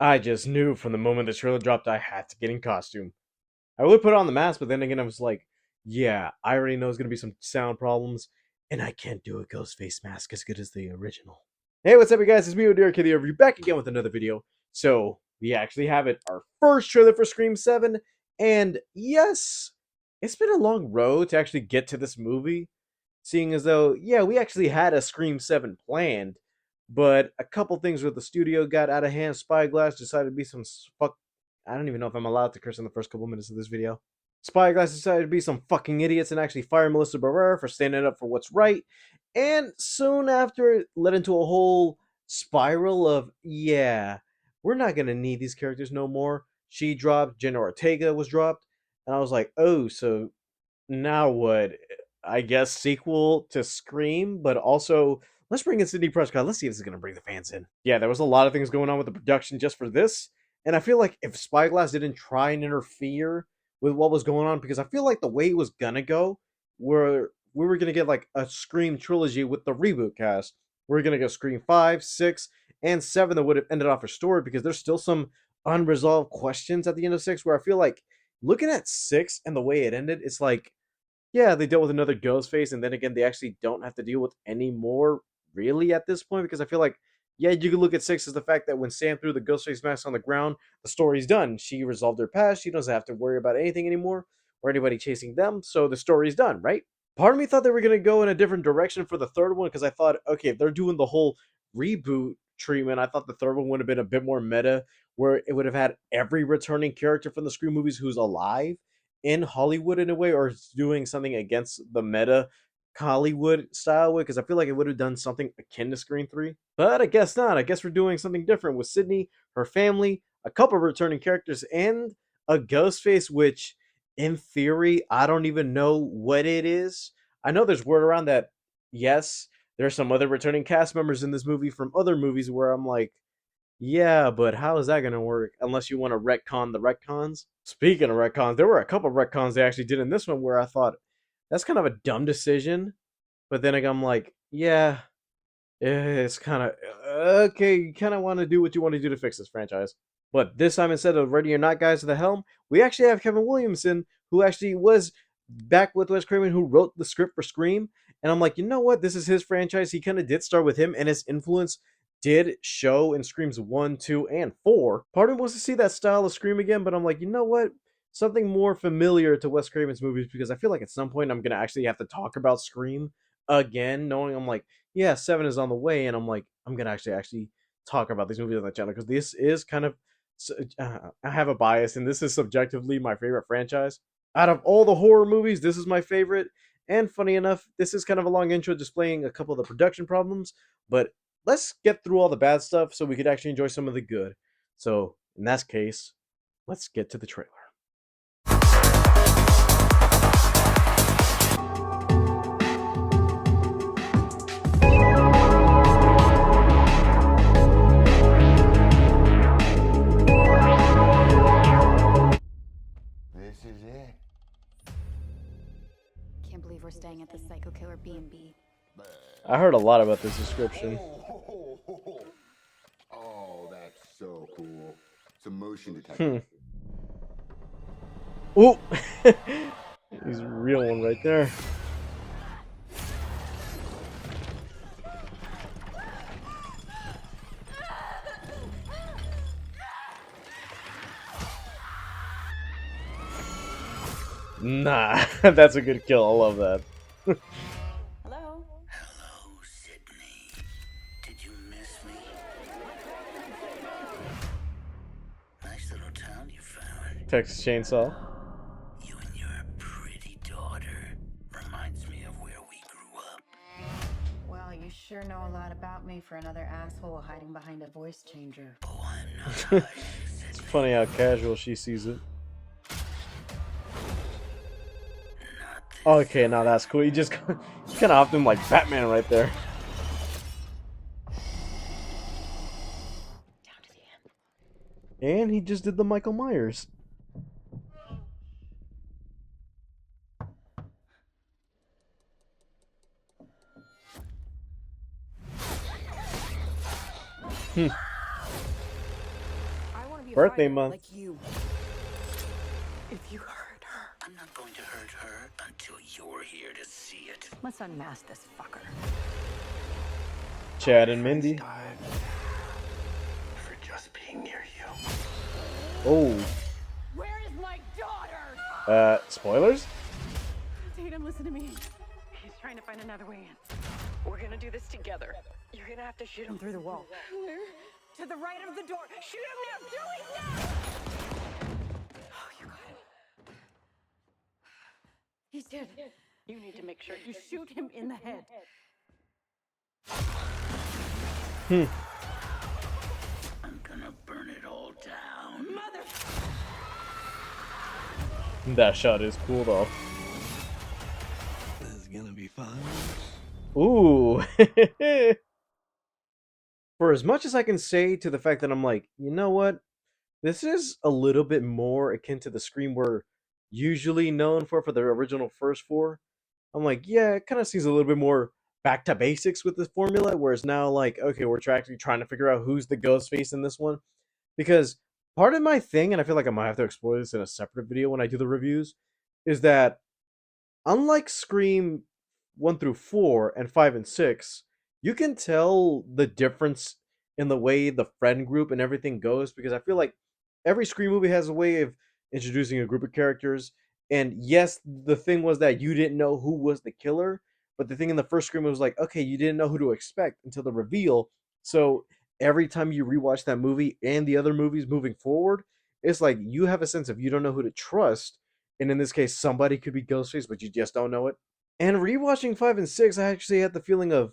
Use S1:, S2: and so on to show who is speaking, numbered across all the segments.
S1: I just knew from the moment the trailer dropped I had to get in costume. I would put on the mask, but then again, I was like, yeah, I already know there's going to be some sound problems, and I can't do a Ghostface mask as good as the original. Hey, what's up, you guys? It's me, Dear Kitty, over you back again with another video. So, we actually have it, our first trailer for Scream 7, and yes, it's been a long road to actually get to this movie, seeing as though, yeah, we actually had a Scream 7 planned, but a couple things with the studio got out of hand. Spyglass decided to be some fuck. I don't even know if I'm allowed to curse in the first couple minutes of this video. Spyglass decided to be some fucking idiots and actually fire Melissa Barrera for standing up for what's right. And soon after, it led into a whole spiral of, yeah, we're not going to need these characters no more. She dropped, Jenna Ortega was dropped. And I was like, oh, so now what? I guess sequel to Scream, but also let's bring in Sydney Prescott. Let's see if this is going to bring the fans in. Yeah, there was a lot of things going on with the production just for this. And I feel like if Spyglass didn't try and interfere with what was going on, because I feel like the way it was going to go, where we were going to get like a Scream trilogy with the reboot cast. We're going to go Scream 5, 6, and 7 that would have ended off her story because there's still some unresolved questions at the end of 6 where I feel like looking at 6 and the way it ended, it's like, yeah, they dealt with another Ghostface, and then again, they actually don't have to deal with any more really at this point because I feel like, yeah, you could look at 6 as the fact that when Sam threw the Ghostface mask on the ground, the story's done. She resolved her past. She doesn't have to worry about anything anymore or anybody chasing them, so the story's done, right? Part of me thought they were going to go in a different direction for the third one because I thought, okay, if they're doing the whole reboot treatment, I thought the third one would have been a bit more meta, where it would have had every returning character from the Scream movies who's alive in Hollywood in a way, or doing something against the meta Hollywood style way, because I feel like it would have done something akin to Scream 3. But I guess not. I guess we're doing something different with Sydney, her family, a couple of returning characters, and a Ghostface, which in theory, I don't even know what it is. I know there's word around that, yes, there's some other returning cast members in this movie from other movies where I'm like, yeah, but how is that going to work unless you want to retcon the retcons? Speaking of retcons, there were a couple of retcons they actually did in this one where I thought that's kind of a dumb decision. But then again, I'm like, yeah, it's kind of okay. You kind of want to do what you want to do to fix this franchise. But this time, instead of Ready or Not guys to the helm, we actually have Kevin Williamson, who actually was back with Wes Craven, who wrote the script for Scream. And I'm like, you know what? This is his franchise. He kind of did start with him, and his influence did show in Screams 1, 2, and 4. Part of me wants to see that style of Scream again, but I'm like, you know what? Something more familiar to Wes Craven's movies, because I feel like at some point I'm going to actually have to talk about Scream again, knowing I'm like, yeah, 7 is on the way, and I'm like, I'm going to actually talk about these movies on the channel, because this is kind of, I have a bias, and this is subjectively my favorite franchise. Out of all the horror movies, this is my favorite. And funny enough, this is kind of a long intro displaying a couple of the production problems, but let's get through all the bad stuff so we could actually enjoy some of the good. So, in that case, let's get to the trailer.
S2: This is it.
S3: Can't believe we're staying at the Psycho Killer B&B.
S1: I heard a lot about this description.
S2: Oh, that's so cool. It's a motion detector.
S1: Ooh! He's a real one right there. Nah, that's a good kill. I love that.
S3: Hello?
S4: Hello, Sydney. Did you miss me? Nice little town you found.
S1: Texas Chainsaw.
S4: You and your pretty daughter. Reminds me of where we grew up.
S3: Well, you sure know a lot about me for another asshole hiding behind a voice changer.
S4: Oh, I'm not hiding,
S1: It's
S4: Sydney.
S1: funny how casual she sees it.
S4: Not this
S1: Okay, now that's cool. He just kind of hopped him like Batman right there.
S3: Down to the end.
S1: And he just did the Michael Myers.
S5: be a
S1: Birthday
S5: fighter
S1: month.
S5: like you. If you hurt her,
S4: I'm not going to hurt her until you're here to see it.
S5: let's unmask this fucker.
S1: Chad and Mindy.
S4: Died for just being near you.
S1: Oh,
S5: Where is my daughter?
S1: spoilers?
S5: Tatum, listen to me. He's trying to find another way in. We're gonna do this together. You're gonna have to shoot him through the wall. Where? To the right of the door. Shoot him now! Do it now! Oh, you got him. He's dead. You need to make sure you shoot him in the head.
S4: I'm gonna burn it all down.
S5: Mother!
S1: That shot is cool though.
S4: This is gonna be fun.
S1: Ooh. For as much as I can say to the fact that I'm like, you know what? This is a little bit more akin to the Scream we're usually known for the original first four. I'm like, yeah, it kind of seems a little bit more back to basics with this formula, whereas now, like, okay, we're actually trying to figure out who's the ghost face in this one. Because part of my thing, and I feel like I might have to explore this in a separate video when I do the reviews, is that unlike Scream 1 through 4 and 5 and 6, you can tell the difference in the way the friend group and everything goes because I feel like every Scream movie has a way of introducing a group of characters. And yes, the thing was that you didn't know who was the killer, but the thing in the first Scream was like, okay, you didn't know who to expect until the reveal. So every time you rewatch that movie and the other movies moving forward, it's like you have a sense of you don't know who to trust, and in this case, somebody could be Ghostface, but you just don't know it. And rewatching 5 and 6, I actually had the feeling of,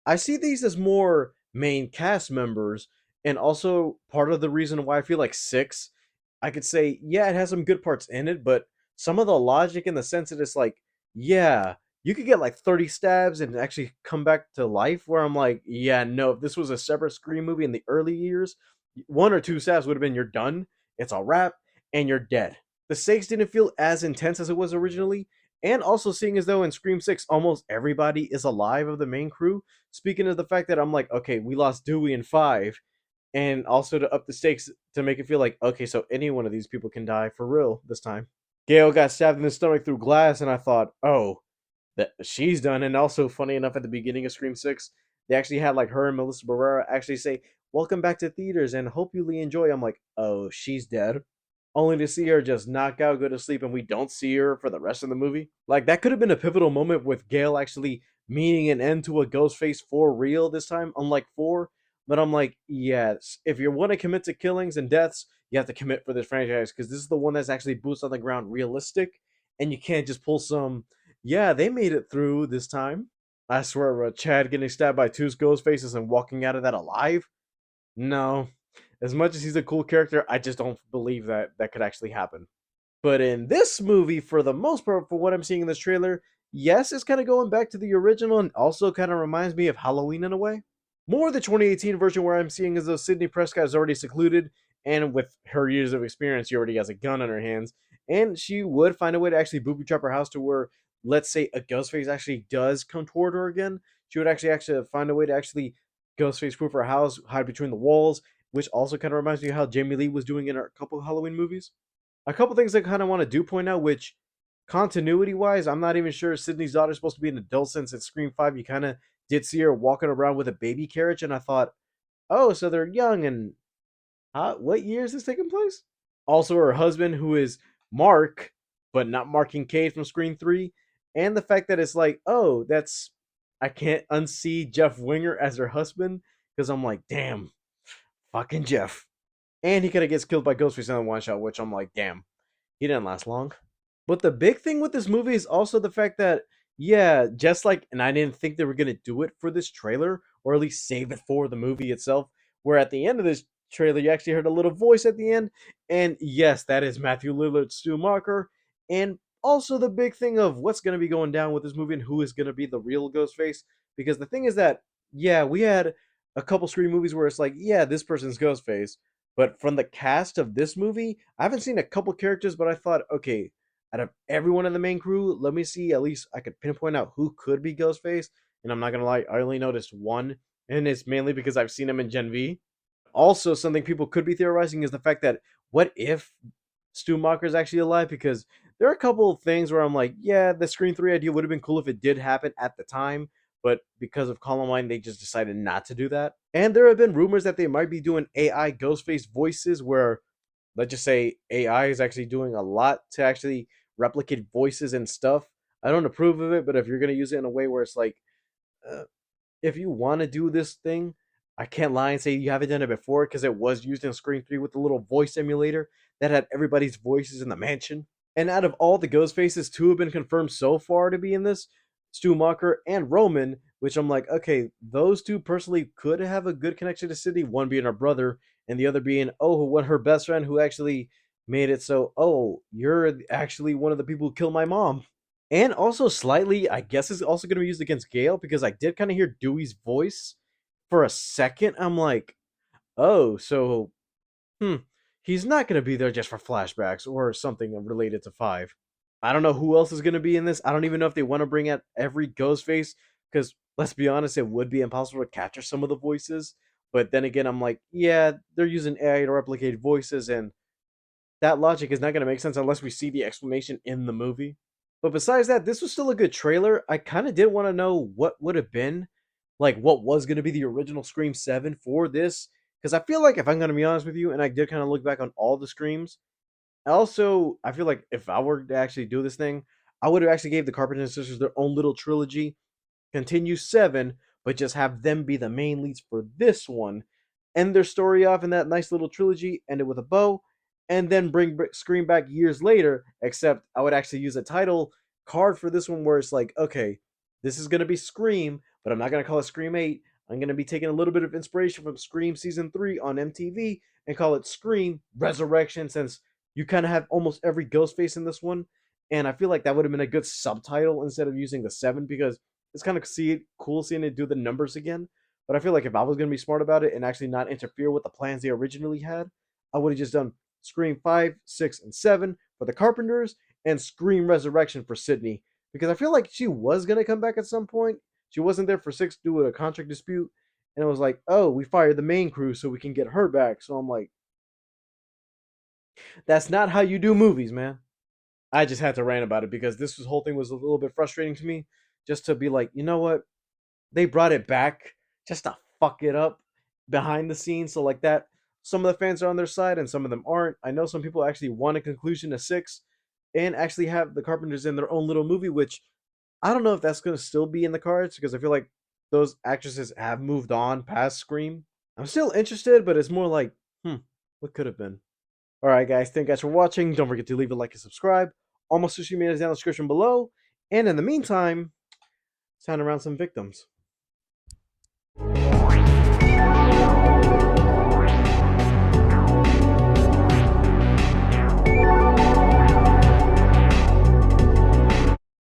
S1: I see these as more main cast members, and also part of the reason why I feel like 6, I could say, yeah, it has some good parts in it, but some of the logic in the sense that it's like, yeah, you could get like 30 stabs and actually come back to life, where I'm like, yeah, no, if this was a separate Scream movie in the early years, 1 or 2 stabs would have been you're done, it's a wrap, and you're dead. The stakes didn't feel as intense as it was originally, and also seeing as though in Scream 6 almost everybody is alive of the main crew. Speaking of the fact that I'm like, okay, we lost Dewey in 5, and also to up the stakes to make it feel like, okay, so any one of these people can die for real this time. Gail got stabbed in the stomach through glass, and I thought, oh, that she's done. And also, funny enough, at the beginning of Scream 6, they actually had like her and Melissa Barrera actually say, welcome back to theaters and hope you enjoy. I'm like, oh, she's dead. Only to see her just knock out, go to sleep, and we don't see her for the rest of the movie. Like, that could have been a pivotal moment with Gail actually meaning an end to a Ghostface for real this time, unlike 4. But I'm like, yes, if you want to commit to killings and deaths, you have to commit for this franchise because this is the one that's actually boots on the ground realistic, and you can't just pull some, yeah, they made it through this time. I swear, Chad getting stabbed by 2 ghost faces and walking out of that alive? No. As much as he's a cool character, I just don't believe that that could actually happen. But in this movie, for the most part, for what I'm seeing in this trailer, yes, it's kind of going back to the original and also kind of reminds me of Halloween in a way. More the 2018 version where I'm seeing as though Sydney Prescott is already secluded, and with her years of experience, she already has a gun in her hands, and she would find a way to actually booby trap her house to where, let's say, a Ghostface actually does come toward her again. She would actually find a way to actually Ghostface proof her house, hide between the walls, which also kind of reminds me of how Jamie Lee was doing in a couple of Halloween movies. A couple things I kind of want to do point out, which continuity wise, I'm not even sure Sydney's daughter's supposed to be an adult since in Scream 5, you kind of did see her walking around with a baby carriage, and I thought, oh, so they're young, and what year is this taking place? Also, her husband, who is Mark, but not Mark Kincaid from Scream 3, and the fact that it's like, oh, that's, I can't unsee Jeff Winger as her husband, because I'm like, damn, fucking Jeff. And he kind of gets killed by Ghostface in the one shot, which I'm like, damn, he didn't last long. But the big thing with this movie is also the fact that, yeah, just like, and I didn't think they were going to do it for this trailer, or at least save it for the movie itself, where at the end of this trailer, you actually heard a little voice at the end. And yes, that is Matthew Lillard's Stu Macher. And also the big thing of what's going to be going down with this movie and who is going to be the real Ghostface. Because the thing is that, yeah, we had a couple Scream movies where it's like, yeah, this person's Ghostface. But from the cast of this movie, I haven't seen a couple characters, but I thought, okay, out of everyone in the main crew, let me see, at least I could pinpoint out who could be Ghostface. And I'm not gonna lie, I only noticed one, and it's mainly because I've seen him in Gen V. also something people could be theorizing is the fact that what if Stu Macher is actually alive? Because there are a couple of things where I'm like, yeah, the Scream 3 idea would have been cool if it did happen at the time, but because of Columbine, they just decided not to do that. And there have been rumors that they might be doing AI Ghostface voices where, let's just say, AI is actually doing a lot to actually replicate voices and stuff. I don't approve of it, but if you're going to use it in a way where it's like, uh, if you want to do this thing, I can't lie and say you haven't done it before because it was used in Scream 3 with the little voice emulator that had everybody's voices in the mansion. And out of all the ghost faces, two have been confirmed so far to be in this, Stu Macher and Roman, which I'm like, okay, those two personally could have a good connection to Sydney, one being her brother and the other being, oh, one her best friend who actually made it so, oh, you're actually one of the people who killed my mom. And also slightly, I guess is also going to be used against Gale because I did kind of hear Dewey's voice for a second. I'm like, oh, so hmm, he's not going to be there just for flashbacks or something related to Five. I don't know who else is going to be in this. I don't even know if they want to bring out every Ghostface because let's be honest, it would be impossible to capture some of the voices. But then again, I'm like, yeah, they're using AI to replicate voices, and that logic is not going to make sense unless we see the explanation in the movie. But besides that, this was still a good trailer. I kind of did want to know what would have been, like, what was going to be the original Scream 7 for this. Because I feel like, if I'm going to be honest with you, and I did kind of look back on all the Screams, also, I feel like if I were to actually do this thing, I would have actually gave the Carpenter sisters their own little trilogy, continue 7, but just have them be the main leads for this one, end their story off in that nice little trilogy, end it with a bow, and then bring Scream back years later. Except I would actually use a title card for this one where it's like, okay, this is gonna be Scream, but I'm not gonna call it Scream 8. I'm gonna be taking a little bit of inspiration from Scream season 3 on MTV and call it Scream Resurrection, since you kind of have almost every ghost face in this one. And I feel like that would have been a good subtitle instead of using the 7, because it's kind of cool seeing it do the numbers again. But I feel like if I was going to be smart about it and actually not interfere with the plans they originally had, I would have just done Scream 5, 6, and 7 for the Carpenters and Scream Resurrection for Sydney. Because I feel like she was going to come back at some point. She wasn't there for 6 due to a contract dispute. And it was like, oh, we fired the main crew so we can get her back. So I'm like, that's not how you do movies, man. I just had to rant about it because whole thing was a little bit frustrating to me. Just to be like, you know what? They brought it back just to fuck it up behind the scenes. So like that, some of the fans are on their side and some of them aren't. I know some people actually want a conclusion to 6 and actually have the Carpenters in their own little movie, which I don't know if that's going to still be in the cards because I feel like those actresses have moved on past Scream. I'm still interested, but it's more like, what could have been? All right, guys. Thank you guys for watching. Don't forget to leave a like and subscribe. All my social media is down in the description below. And in the meantime, sound around some victims.